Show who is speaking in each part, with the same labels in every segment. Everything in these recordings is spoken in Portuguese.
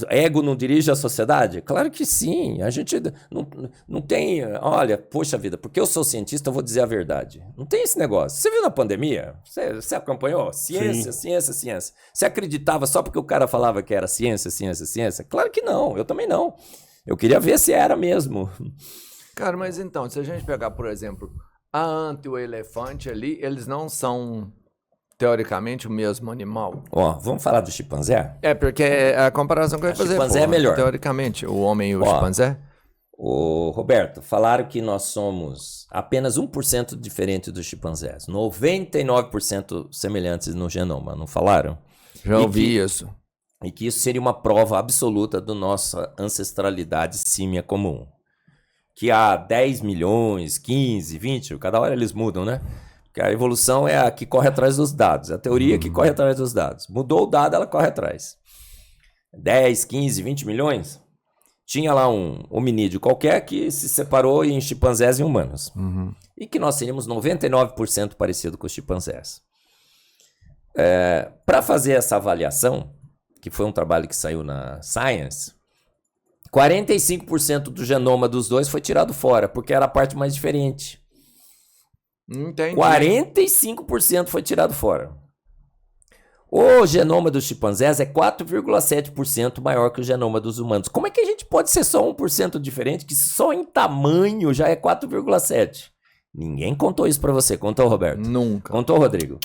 Speaker 1: Ego não dirige a sociedade? Claro que sim. A gente não tem... Olha, poxa vida, porque eu sou cientista, eu vou dizer a verdade. Não tem esse negócio. Você viu na pandemia? Você acompanhou? Ciência,
Speaker 2: Sim.
Speaker 1: ciência, ciência. Você acreditava só porque o cara falava que era ciência, ciência, ciência? Claro que não. Eu também não. Eu queria ver se era mesmo.
Speaker 3: Cara, mas então, se a gente pegar, por exemplo, a anta e o elefante ali, eles não são... teoricamente, o mesmo animal.
Speaker 1: Vamos falar do chimpanzé?
Speaker 3: Porque a comparação que eu ia fazer...
Speaker 1: chimpanzé é melhor.
Speaker 3: Teoricamente, o homem e o chimpanzé.
Speaker 1: Roberto, falaram que nós somos apenas 1% diferente dos chimpanzés. 99% semelhantes no genoma, não falaram?
Speaker 3: Já ouvi isso.
Speaker 1: E que isso seria uma prova absoluta da nossa ancestralidade símia comum. Que há 10 milhões, 15, 20, cada hora eles mudam, né? Porque a evolução é a que corre atrás dos dados. A teoria que corre atrás dos dados. Mudou o dado, ela corre atrás. 10, 15, 20 milhões. Tinha lá um hominídeo qualquer que se separou em chimpanzés e humanos. E que nós seríamos 99% parecido com os chimpanzés. Para fazer essa avaliação, que foi um trabalho que saiu na Science, 45% do genoma dos dois foi tirado fora, porque era a parte mais diferente.
Speaker 3: Entendi.
Speaker 1: 45% foi tirado fora. O genoma dos chimpanzés é 4,7% maior que o genoma dos humanos. Como é que a gente pode ser só 1% diferente, que só em tamanho já é 4,7%? Ninguém contou isso pra você. Contou, Roberto?
Speaker 3: Nunca.
Speaker 1: Contou, Rodrigo?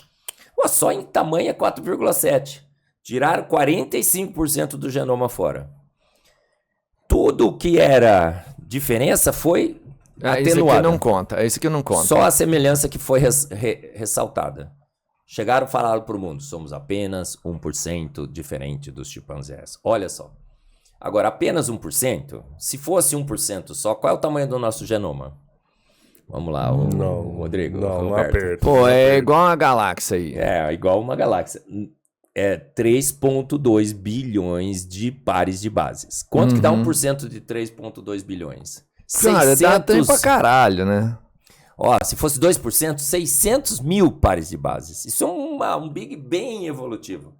Speaker 1: Só em tamanho é 4,7%. Tiraram 45% do genoma fora. Tudo que era diferença foi atenuada.
Speaker 3: Esse aqui não conta. Esse aqui não conta.
Speaker 1: Só a semelhança que foi ressaltada. Chegaram e falaram para o mundo, somos apenas 1% diferente dos chimpanzés. Olha só. Agora, apenas 1%? Se fosse 1% só, qual é o tamanho do nosso genoma? Vamos lá, Rodrigo.
Speaker 2: Não aperta.
Speaker 3: Pô, é igual uma galáxia aí.
Speaker 1: É, igual uma galáxia. É 3,2 bilhões de pares de bases. Quanto que dá 1% de 3,2 bilhões?
Speaker 3: Cara, dá tempo pra caralho, né?
Speaker 1: Se fosse 2%, 600 mil pares de bases. Isso é um Big Bang evolutivo.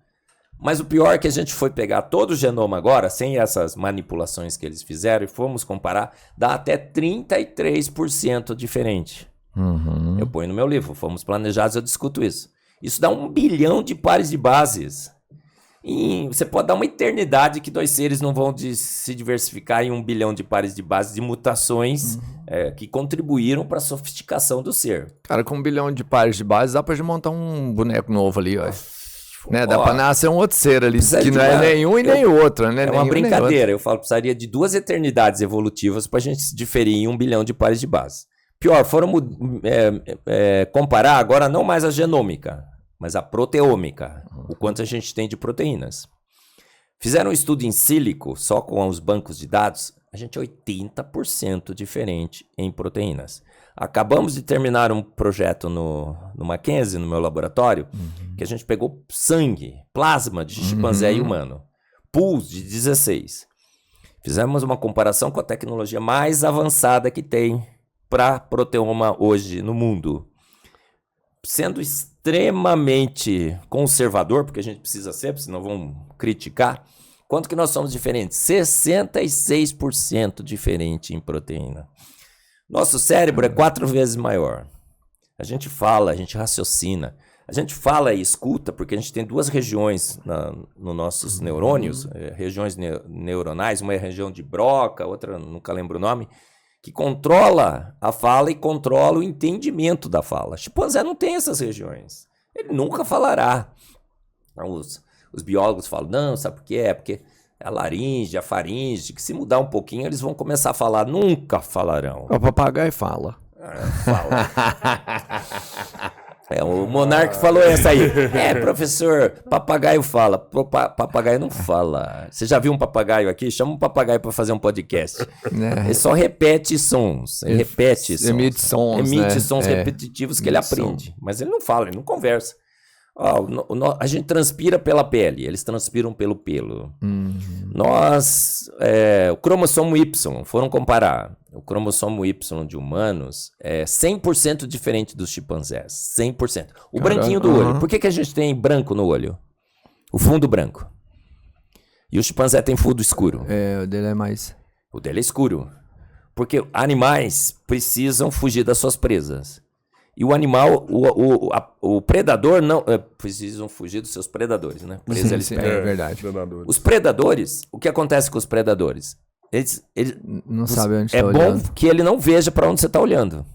Speaker 1: Mas o pior é que a gente foi pegar todo o genoma agora, sem essas manipulações que eles fizeram, e fomos comparar, dá até 33% diferente. Eu ponho no meu livro, Fomos Planejados, eu discuto isso. Isso dá 1 bilhão de pares de bases. E você pode dar uma eternidade que dois seres não vão se diversificar em 1 bilhão de pares de bases de mutações que contribuíram para a sofisticação do ser.
Speaker 3: Cara, com 1 bilhão de pares de bases, dá pra gente montar um boneco novo ali, ó. Né? Dá pra nascer um outro ser ali, que não é nenhum e nem outro, né?
Speaker 1: É uma brincadeira. Eu falo, precisaria de 2 eternidades evolutivas pra gente se diferir em 1 bilhão de pares de bases. Pior, foram comparar agora não mais a genômica, mas a proteômica, o quanto a gente tem de proteínas. Fizeram um estudo em sílico, só com os bancos de dados, a gente é 80% diferente em proteínas. Acabamos de terminar um projeto no Mackenzie, no meu laboratório, que a gente pegou sangue, plasma de chimpanzé e humano, pools de 16. Fizemos uma comparação com a tecnologia mais avançada que tem para proteoma hoje no mundo. Sendo extremamente conservador, porque a gente precisa ser, senão vão criticar, quanto que nós somos diferentes? 66% diferente em proteína. Nosso cérebro é 4 vezes maior. A gente fala, a gente raciocina, a gente fala e escuta, porque a gente tem 2 regiões nos nossos neurônios, regiões neuronais, uma é a região de Broca, outra nunca lembro o nome, que controla a fala e controla o entendimento da fala. Chimpanzé não tem essas regiões. Ele nunca falará. Os biólogos falam, não, sabe por quê? É porque a laringe, a faringe, que se mudar um pouquinho, eles vão começar a falar. Nunca falarão.
Speaker 3: O papagaio fala.
Speaker 1: Fala. O Monark falou essa aí. Professor, papagaio fala. Papagaio não fala. Você já viu um papagaio aqui? Chama um papagaio para fazer um podcast. Ele só repete sons. Ele repete sons.
Speaker 3: Emite sons
Speaker 1: repetitivos que ele aprende. Mas ele não fala, ele não conversa. A gente transpira pela pele, eles transpiram pelo pelo. O cromossomo Y, foram comparar. O cromossomo Y de humanos é 100% diferente dos chimpanzés. 100%. O branquinho do olho. Por que a gente tem branco no olho? O fundo branco. E o chimpanzé tem fundo escuro.
Speaker 3: O dele é mais...
Speaker 1: O dele é escuro. Porque animais precisam fugir das suas presas. E o animal, o predador não... precisam fugir dos seus predadores, né? Presa eles pegam.
Speaker 3: É verdade.
Speaker 1: Os predadores, o que acontece com os predadores? Eles
Speaker 3: Não sabem onde
Speaker 1: é
Speaker 3: está
Speaker 1: bom
Speaker 3: olhando.
Speaker 1: que ele não veja para onde você está olhando.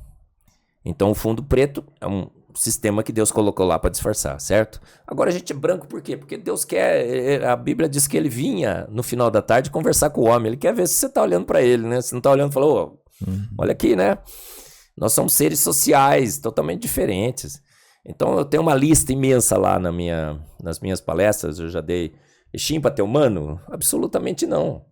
Speaker 1: Então o fundo preto é um sistema que Deus colocou lá para disfarçar, certo? Agora a gente é branco por quê? Porque Deus quer, a Bíblia diz que ele vinha no final da tarde conversar com o homem, ele quer ver se você está olhando para ele, né? Se não está olhando, falou, olha aqui, né? Nós somos seres sociais, totalmente diferentes. Então eu tenho uma lista imensa lá nas minhas palestras, eu já dei chimpa teu humano? Absolutamente não.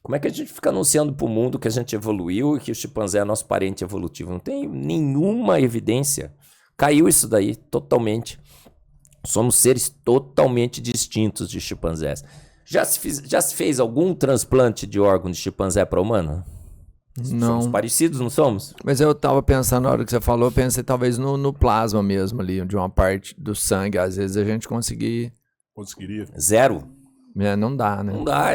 Speaker 1: Como é que a gente fica anunciando para o mundo que a gente evoluiu e que o chimpanzé é nosso parente evolutivo? Não tem nenhuma evidência. Caiu isso daí totalmente. Somos seres totalmente distintos de chimpanzés. Já se fez algum transplante de órgão de chimpanzé para humano?
Speaker 3: Não.
Speaker 1: Somos parecidos, não somos?
Speaker 3: Mas eu tava pensando, na hora que você falou, eu pensei talvez no plasma mesmo ali, de uma parte do sangue. Às vezes a gente conseguiria.
Speaker 1: Zero.
Speaker 3: Não dá, né?
Speaker 1: Não dá.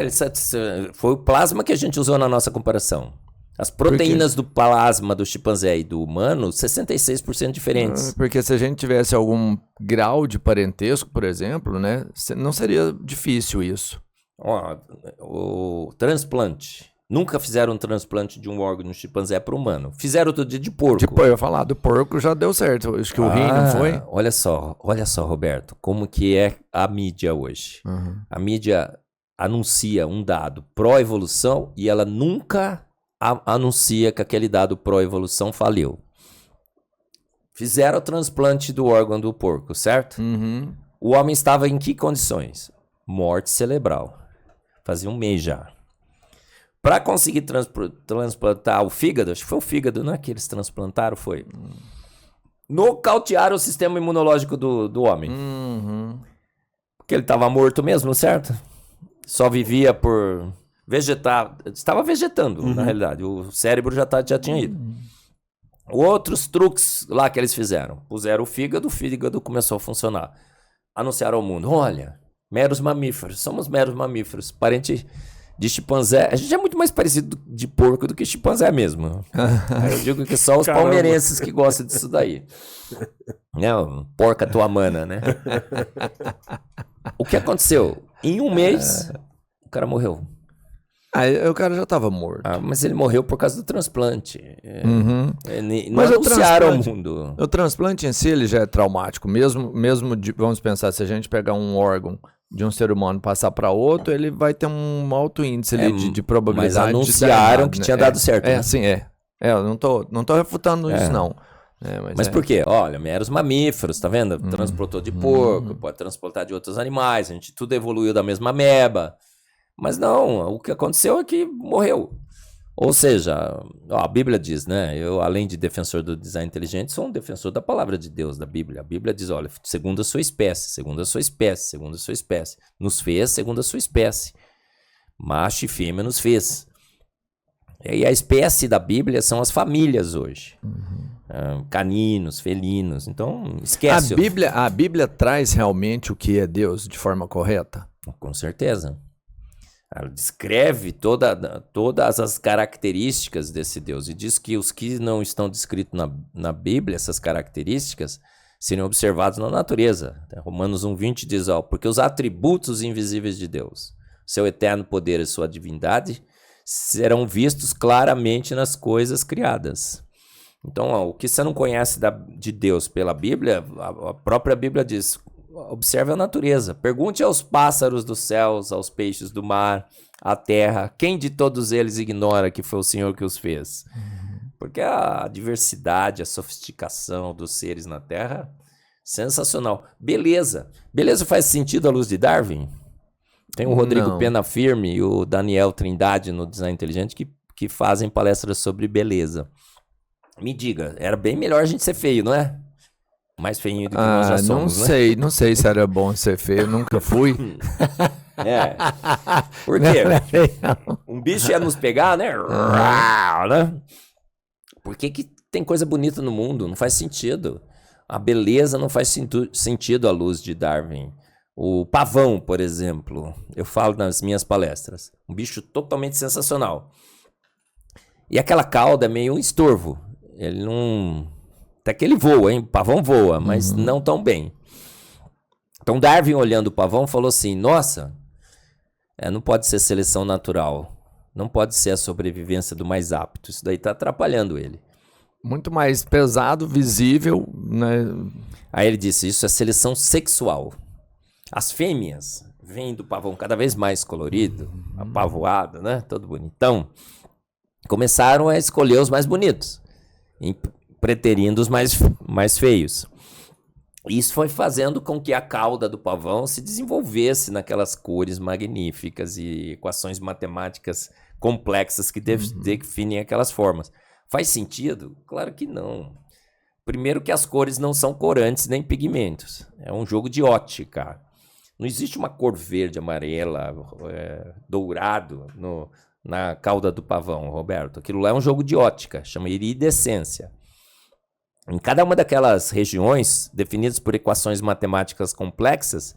Speaker 1: Foi o plasma que a gente usou na nossa comparação. As proteínas do plasma do chimpanzé e do humano, 66% diferentes.
Speaker 3: Porque se a gente tivesse algum grau de parentesco, por exemplo, né? Não seria difícil isso.
Speaker 1: Ó, o transplante. Nunca fizeram um transplante de um órgão no chimpanzé para o humano. Fizeram outro dia de porco.
Speaker 3: Tipo, eu ia falar, do porco já deu certo. Acho que o rim não foi.
Speaker 1: Olha só, Roberto, como que é a mídia hoje. A mídia anuncia um dado pró-evolução e ela nunca anuncia que aquele dado pró-evolução faliu. Fizeram o transplante do órgão do porco, certo? O homem estava em que condições? Morte cerebral. Fazia um mês já. Para conseguir transplantar o fígado, acho que foi o fígado, né, que eles transplantaram, foi. Nocautearam o sistema imunológico do homem. Porque ele estava morto mesmo, certo? Só vivia por vegetar. Estava vegetando, na realidade. O cérebro já tinha ido. Outros truques lá que eles fizeram. Puseram o fígado começou a funcionar. Anunciaram ao mundo, olha, meros mamíferos, somos meros mamíferos, parente de chimpanzé. A gente é muito mais parecido de porco do que chimpanzé mesmo. Eu digo que só os palmeirenses que gostam disso daí. Não, porca tua mana, né? O que aconteceu? Em um mês, o cara morreu.
Speaker 3: O cara já estava morto.
Speaker 1: Mas ele morreu por causa do transplante. Não
Speaker 3: Mas
Speaker 1: anunciaram ao mundo.
Speaker 3: O transplante em si ele já é traumático. Mesmo vamos pensar, se a gente pegar um órgão de um ser humano passar para outro, ele vai ter um alto índice ali de probabilidade.
Speaker 1: Mas anunciaram que tinha dado certo.
Speaker 3: Né? Sim, eu não tô refutando isso, não.
Speaker 1: Mas por quê? Olha, meros mamíferos, tá vendo? Transplantou de porco, pode transplantar de outros animais, a gente tudo evoluiu da mesma ameba. Mas não, o que aconteceu é que morreu. Ou seja, a Bíblia diz, né? Eu, além de defensor do design inteligente, sou um defensor da palavra de Deus, da Bíblia. A Bíblia diz, olha, segundo a sua espécie, segundo a sua espécie, segundo a sua espécie. Nos fez segundo a sua espécie. Macho e fêmea nos fez. E a espécie da Bíblia são as famílias hoje. Caninos, felinos. Então, esquece.
Speaker 3: A Bíblia traz realmente o que é Deus de forma correta?
Speaker 1: Com certeza. Ela descreve todas as características desse Deus e diz que os que não estão descritos na Bíblia, essas características, seriam observados na natureza. Romanos 1,20 diz, porque os atributos invisíveis de Deus, seu eterno poder e sua divindade, serão vistos claramente nas coisas criadas. Então, o que você não conhece de Deus pela Bíblia, a própria Bíblia diz, observe a natureza. Pergunte aos pássaros dos céus, aos peixes do mar, à terra. Quem de todos eles ignora que foi o Senhor que os fez? Porque a diversidade, a sofisticação dos seres na terra, sensacional. Beleza. Beleza faz sentido à luz de Darwin? Tem o Rodrigo Pena Firme e o Daniel Trindade no Design Inteligente que fazem palestras sobre beleza. Me diga, era bem melhor a gente ser feio, não é? Mais feinho do que nós já somos,
Speaker 3: não sei se era bom ser feio, nunca fui.
Speaker 1: Por quê? Um bicho ia nos pegar, né? Por que tem coisa bonita no mundo? Não faz sentido. A beleza não faz sentido à luz de Darwin. O pavão, por exemplo, eu falo nas minhas palestras, um bicho totalmente sensacional. E aquela cauda é meio um estorvo. Ele não... Até que ele voa, hein? O pavão voa, mas não tão bem. Então Darwin, olhando o pavão, falou assim, nossa, não pode ser seleção natural. Não pode ser a sobrevivência do mais apto. Isso daí está atrapalhando ele.
Speaker 3: Muito mais pesado, visível, né?
Speaker 1: Aí ele disse, isso é seleção sexual. As fêmeas vêm do pavão cada vez mais colorido, apavoado, né? Todo bonitão. Começaram a escolher os mais bonitos, preterindo os mais feios. Isso foi fazendo com que a cauda do pavão se desenvolvesse naquelas cores magníficas e equações matemáticas complexas que definem aquelas formas. Faz sentido? Claro que não. Primeiro que as cores não são corantes nem pigmentos. É um jogo de ótica. Não existe uma cor verde, amarela, dourado na cauda do pavão, Roberto. Aquilo lá é um jogo de ótica, chama iridescência. Em cada uma daquelas regiões, definidas por equações matemáticas complexas,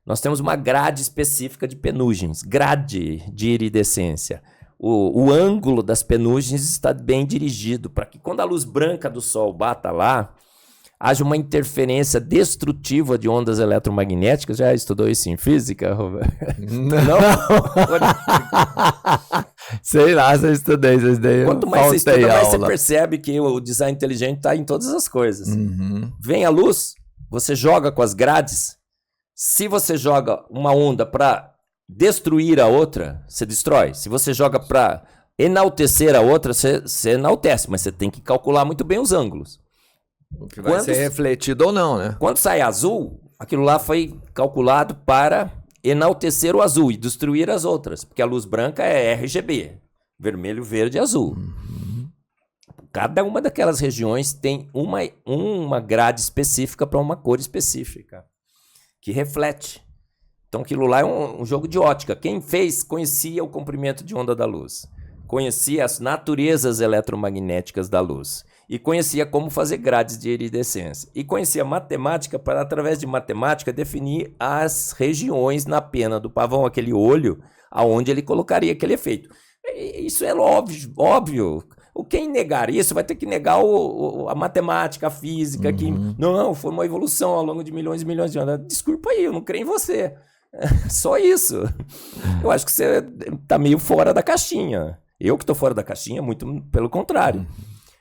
Speaker 1: nós temos uma grade específica de penugens, grade de iridescência. O ângulo das penugens está bem dirigido para que quando a luz branca do Sol bata lá, haja uma interferência destrutiva de ondas eletromagnéticas. Já estudou isso em física, Roberto?
Speaker 3: Não? Sei lá se eu estudei isso daí.
Speaker 1: Quanto mais você estuda, mais você percebe que o design inteligente está em todas as coisas. Vem a luz, você joga com as grades. Se você joga uma onda para destruir a outra, você destrói. Se você joga para enaltecer a outra, você enaltece. Mas você tem que calcular muito bem os ângulos.
Speaker 3: Que vai ser refletido ou não, né?
Speaker 1: Quando sai azul, aquilo lá foi calculado para enaltecer o azul e destruir as outras, porque a luz branca é RGB, vermelho, verde e azul. Cada uma daquelas regiões tem uma grade específica para uma cor específica, que reflete. Então aquilo lá é um jogo de ótica. Quem fez conhecia o comprimento de onda da luz, conhecia as naturezas eletromagnéticas da luz, e conhecia como fazer grades de iridescência. E conhecia matemática para, através de matemática, definir as regiões na pena do pavão, aquele olho, aonde ele colocaria aquele efeito. Isso é óbvio. Quem negar isso vai ter que negar a matemática, a física, que não, foi uma evolução ao longo de milhões e milhões de anos. Desculpa aí, eu não creio em você. Só isso. Eu acho que você está meio fora da caixinha. Eu que estou fora da caixinha, muito pelo contrário.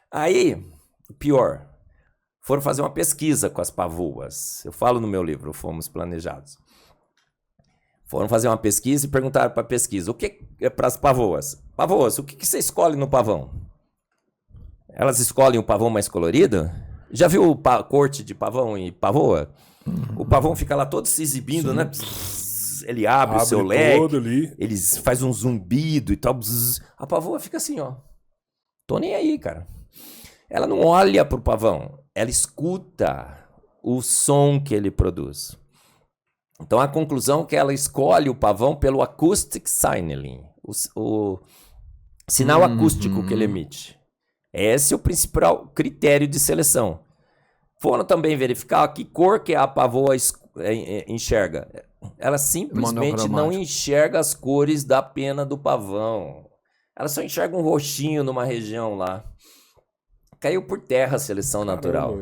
Speaker 1: Aí, pior, foram fazer uma pesquisa com as pavoas. Eu falo no meu livro, Fomos Planejados. Foram fazer uma pesquisa e perguntaram para a pesquisa, o que é para as pavoas? Pavoas, o que você escolhe no pavão? Elas escolhem o pavão mais colorido? Já viu corte de pavão e pavoa? O pavão fica lá todo se exibindo, né? Ele abre o seu leque, eles fazem um zumbido e tal. A pavoa fica assim, ó. Tô nem aí, cara. Ela não olha pro pavão, ela escuta o som que ele produz. Então a conclusão é que ela escolhe o pavão pelo acoustic signaling, o sinal acústico que ele emite. Esse é o principal critério de seleção. Foram também verificar que cor que a pavoa enxerga. Ela simplesmente não enxerga as cores da pena do pavão. Ela só enxerga um roxinho numa região lá. Caiu por terra a seleção natural.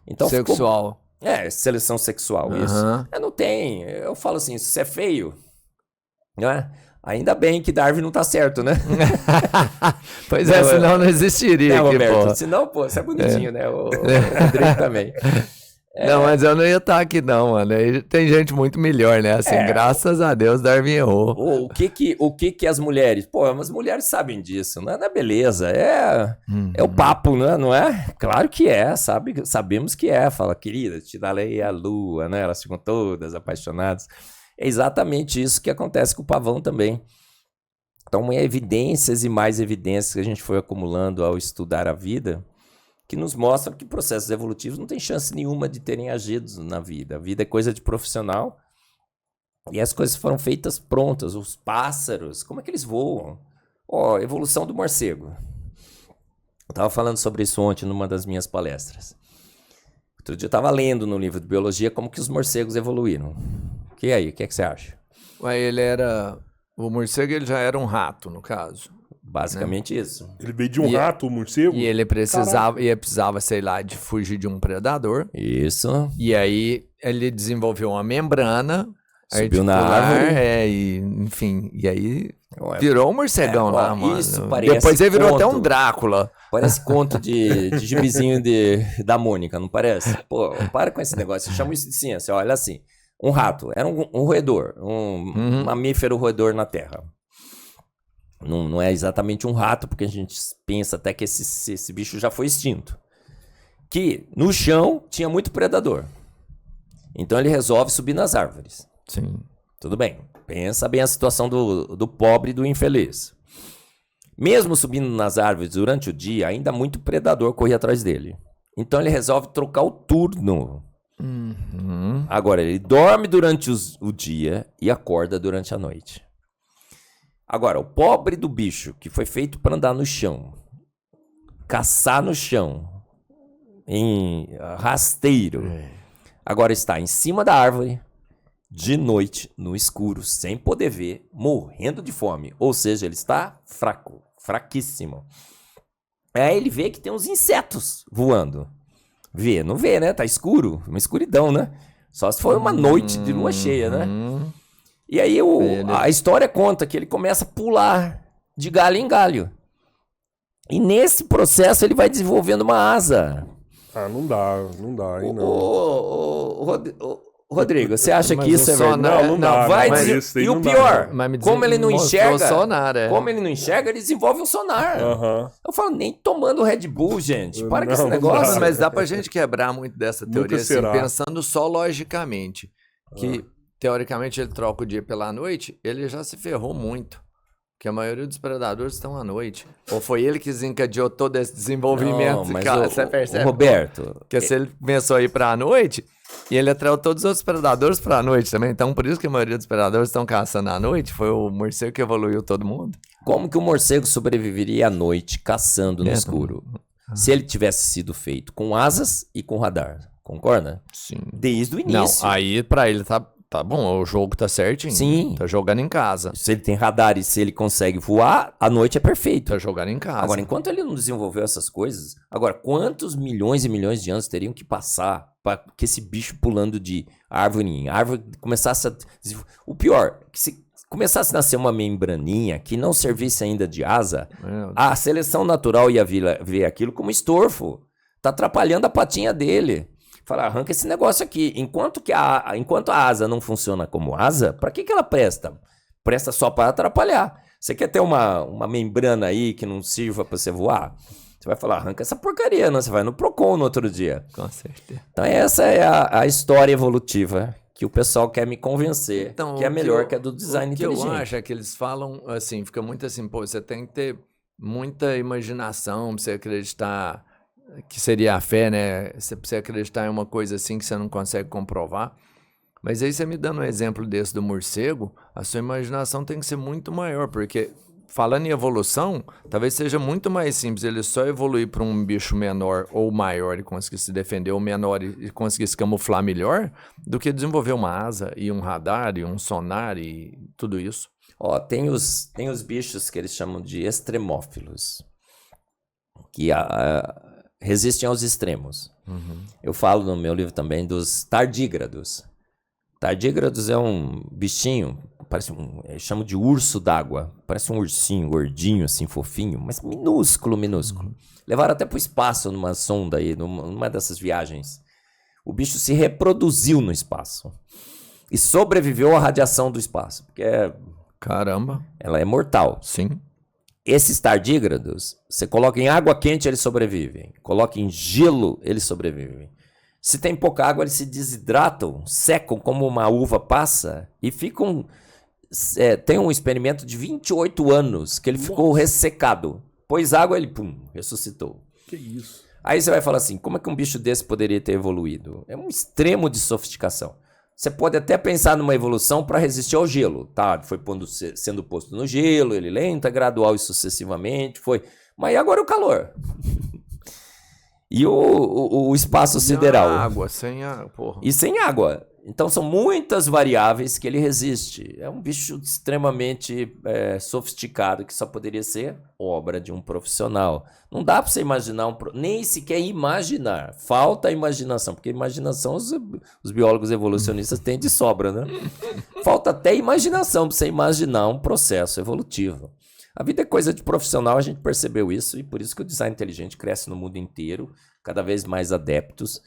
Speaker 1: Então
Speaker 3: sexual.
Speaker 1: Seleção sexual, isso. Não tem. Eu falo assim, se você é feio, não é? Ainda bem que Darwin não tá certo, né?
Speaker 3: Pois é, senão não existiria.
Speaker 1: Roberto, senão, pô, você é bonitinho, né? O Rodrigo também.
Speaker 3: Não, mas eu não ia estar aqui não, mano. Tem gente muito melhor, né? Assim, graças a Deus, Darwin errou.
Speaker 1: O que as mulheres... Pô, as mulheres sabem disso, não é beleza, é o papo, não é? Claro que é, sabemos que é. Fala, querida, te darei a lua, né? Elas ficam todas apaixonadas. É exatamente isso que acontece com o pavão também. Então, evidências e mais evidências que a gente foi acumulando ao estudar a vida, que nos mostram que processos evolutivos não têm chance nenhuma de terem agido na vida. A vida é coisa de profissional e as coisas foram feitas prontas. Os pássaros, como é que eles voam? Evolução do morcego. Eu estava falando sobre isso ontem numa das minhas palestras. Outro dia eu estava lendo no livro de biologia como que os morcegos evoluíram. E aí, o que você acha?
Speaker 3: Ué, o morcego ele já era um rato, no caso.
Speaker 1: Basicamente isso.
Speaker 2: Ele veio de um rato, o morcego?
Speaker 3: E ele precisava, sei lá, de fugir de um predador.
Speaker 1: Isso.
Speaker 3: E aí ele desenvolveu uma membrana
Speaker 1: Subiu na
Speaker 3: articular,
Speaker 1: árvore.
Speaker 3: enfim, e aí virou um morcegão lá, mano.
Speaker 1: Isso parece
Speaker 3: Depois ele virou
Speaker 1: conto.
Speaker 3: até um Drácula.
Speaker 1: Parece conto de gibizinho da Mônica, não parece? Pô, para com esse negócio. Eu chamo isso de ciência. Olha assim, um rato era um roedor, um mamífero roedor na Terra. Não é exatamente um rato, porque a gente pensa até que esse bicho já foi extinto. Que no chão tinha muito predador. Então ele resolve subir nas árvores.
Speaker 3: Sim.
Speaker 1: Tudo bem. Pensa bem a situação do pobre e do infeliz. Mesmo subindo nas árvores durante o dia, ainda muito predador corria atrás dele. Então ele resolve trocar o turno. Agora, ele dorme durante o dia e acorda durante a noite. Agora, o pobre do bicho, que foi feito para andar no chão, caçar no chão, em rasteiro, agora está em cima da árvore, de noite, no escuro, sem poder ver, morrendo de fome. Ou seja, ele está fraco, fraquíssimo. Aí ele vê que tem uns insetos voando. Vê, não vê, né? Tá escuro, uma escuridão, né? Só se for uma noite de lua cheia, né? E aí a história conta que ele começa a pular de galho em galho. E nesse processo ele vai desenvolvendo uma asa.
Speaker 2: Ah, não dá aí não.
Speaker 1: Rodrigo, você acha que isso é verdade?
Speaker 2: Não dá.
Speaker 1: Vai
Speaker 2: E
Speaker 1: o pior, como ele não enxerga,
Speaker 3: sonar,
Speaker 1: como ele não enxerga, ele desenvolve um sonar. Eu falo, nem tomando Red Bull, gente. Para com esse
Speaker 2: Não
Speaker 1: negócio.
Speaker 2: dá.
Speaker 3: Mas dá pra gente quebrar muito dessa teoria, assim,
Speaker 2: será.
Speaker 3: pensando só logicamente. Que, teoricamente, ele troca o dia pela noite, ele já se ferrou muito. Porque a maioria dos predadores estão à noite. Ou foi ele que desencadeou todo esse desenvolvimento?
Speaker 1: Não, mas
Speaker 3: cara, você percebe?
Speaker 1: Roberto,
Speaker 3: Porque se ele começou a ir pra noite, e ele atraiu todos os outros predadores pra noite também. Então, por isso que a maioria dos predadores estão caçando à noite. Foi o morcego que evoluiu todo mundo.
Speaker 1: como que o morcego sobreviveria à noite caçando no escuro? Se ele tivesse sido feito com asas e com radar. Concorda?
Speaker 3: Sim.
Speaker 1: Desde o início.
Speaker 3: Não, aí pra ele tá bom, o jogo tá certinho.
Speaker 1: Sim.
Speaker 3: Tá jogando em casa.
Speaker 1: Se ele tem radar e se ele consegue voar, a noite é perfeito.
Speaker 3: Tá jogando em casa.
Speaker 1: Agora, enquanto ele não desenvolveu essas coisas, agora, quantos milhões e milhões de anos teriam que passar para que esse bicho pulando de árvore em árvore começasse a... O pior, que se começasse a nascer uma membraninha que não servisse ainda de asa, a seleção natural ia ver aquilo como estorvo. Tá atrapalhando a patinha dele. Fala, arranca esse negócio aqui. Enquanto a asa não funciona como asa, para que ela presta? Presta só para atrapalhar. Você quer ter uma membrana aí que não sirva para você voar? Você vai falar, arranca essa porcaria, não? Você vai no Procon no outro dia.
Speaker 3: Com certeza.
Speaker 1: Então essa é a história evolutiva que o pessoal quer me convencer,
Speaker 3: Então,
Speaker 1: que é melhor que a do design inteligente.
Speaker 3: O que eu acho é que eles falam assim, fica muito assim, pô, você tem que ter muita imaginação pra você acreditar que seria a fé, né? Você acreditar em uma coisa assim que você não consegue comprovar. Mas aí você me dando um exemplo desse do morcego, a sua imaginação tem que ser muito maior, porque falando em evolução, talvez seja muito mais simples ele só evoluir para um bicho menor ou maior e conseguir se defender, ou menor e conseguir se camuflar melhor, do que desenvolver uma asa e um radar e um sonar e tudo isso.
Speaker 1: Ó, tem os bichos que eles chamam de extremófilos, que resistem aos extremos. Eu falo no meu livro também dos tardígrados. Tardígrados é um bichinho, parece eles chamam de urso d'água. Parece um ursinho gordinho, assim, fofinho, mas minúsculo. Levaram até pro espaço numa sonda aí, numa dessas viagens. O bicho se reproduziu no espaço e sobreviveu à radiação do espaço, porque
Speaker 3: Caramba.
Speaker 1: ela é mortal.
Speaker 3: Sim.
Speaker 1: Esses tardígrados, você coloca em água quente, eles sobrevivem. Coloca em gelo, eles sobrevivem. Se tem pouca água, eles se desidratam, secam como uma uva passa e ficam... tem um experimento de 28 anos que ele ficou ressecado. Pôs água, ele, ressuscitou.
Speaker 2: Que isso?
Speaker 1: Aí você vai falar assim, como é que um bicho desse poderia ter evoluído? É um extremo de sofisticação. Você pode até pensar numa evolução para resistir ao gelo, tá? Foi sendo posto no gelo, ele lenta, gradual e sucessivamente, foi. Mas e agora o calor? E o espaço sideral?
Speaker 3: Água, sem água, porra.
Speaker 1: E sem água. Então são muitas variáveis que ele resiste. É um bicho extremamente sofisticado que só poderia ser obra de um profissional. Não dá para você imaginar, nem sequer imaginar. Falta a imaginação, porque imaginação os biólogos evolucionistas têm de sobra, né? Falta até imaginação para você imaginar um processo evolutivo. A vida é coisa de profissional, a gente percebeu isso, e por isso que o design inteligente cresce no mundo inteiro, cada vez mais adeptos,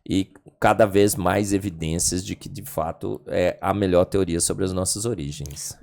Speaker 1: e cada vez mais evidências de que, de fato, é a melhor teoria sobre as nossas origens.